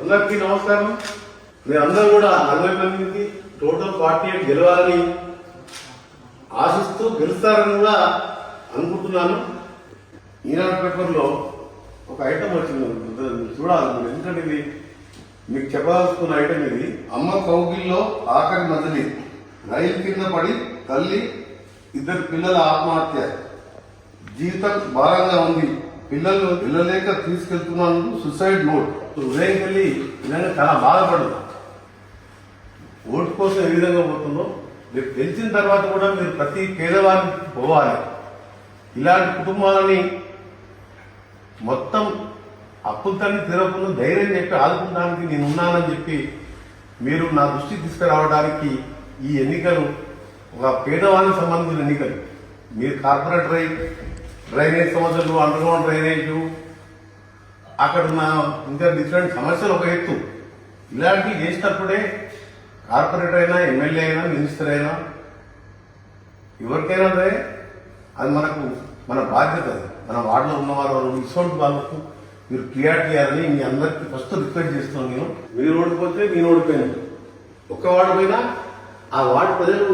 అందరికీ నమస్కారం. మీరందరూ కూడా 48 టోటల్ 48 గెలవాలని ఆశిస్తూ గెలుస్తారని కూడా అనుకుంటున్నాను. ఈనాడు పేపర్లో ఒక ఐటమ్ వచ్చింది, చూడాలి మీరు, ఎందుకంటే ఇది మీకు చెప్పాల్సుకున్న ఐటమ్. ఇది అమ్మ కౌగిల్లో ఆఖరి మజిలీ, రైలు కింద పడి తల్లి 2 పిల్లల ఆత్మహత్య, జీవితం భారంగా ఉంది, పిల్లలు వెళ్ళలేక తీసుకెళ్తున్నాను, సూసైడ్ నోట్. ఉదయం వెళ్ళి నిజంగా చాలా బాధపడదు. ఓటు కోసం ఏ విధంగా పోతుందో మీరు గెలిచిన తర్వాత కూడా మీరు ప్రతి పేదవారికి పోవాలి. ఇలాంటి కుటుంబాలని మొత్తం అప్పులతోనే తీరకుండా ధైర్యం చెప్పి ఆదుకోవడానికి నేను ఉన్నానని చెప్పి మీరు నా దృష్టికి తీసుకురావడానికి ఈ ఎన్నికలు ఒక పేదవాళ్ళకి సంబంధించిన ఎన్నికలు. మీరు కార్పొరేట్ డ్రైనేజ్ సమస్యలు, అండర్గ్రౌండ్ డ్రైనేజ్, అక్కడ ఉన్న ఇంకా డిఫరెంట్ సమస్యలు ఒక ఎత్తు. ఇలాంటివి చేసినప్పుడే కార్పొరేటర్ అయినా, ఎమ్మెల్యే అయినా, మినిస్టర్ అయినా, ఎవరికైనా సరే అది మన బాధ్యత. అది మన వార్డులో ఉన్న వాళ్ళు ఇటువంటి వాళ్ళకు మీరు క్లియర్ చేయాలని మీ అందరికీ ఫస్ట్ రిక్వెస్ట్ చేస్తున్నాను. మీరు ఓడిపోతే నేను ఓడిపోయినట్టు. ఒక్క వార్డు పోయినా ఆ వార్డు ప్రజలు,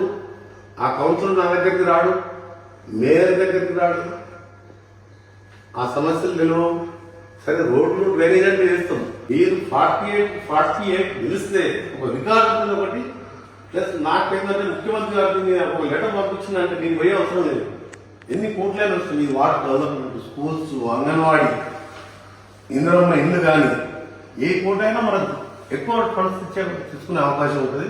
ఆ కౌన్సిలర్ నా దగ్గరికి రాడు, మేయర్ దగ్గరికి రాడు, ఆ సమస్యలు తెలియవు. సరే, రోడ్లు డ్రైనేజ్ అంటే చేస్తాం. మీరు 48 గెలిస్తే ఒక రికార్డు ఒకటి ప్లస్ నాకేంటంటే ముఖ్యమంత్రి గారికి ఒక లెటర్ పంపించిందంటే నేను పోయే అవసరం లేదు. ఎన్ని కోట్లైనా వస్తుంది ఈ ward development, schools, anganwadi, Indiramma ఇల్లు కానీ ఏ కోటైనా మనకు ఎక్కువ ఫండ్స్ తీసుకునే అవకాశం ఉంటుంది.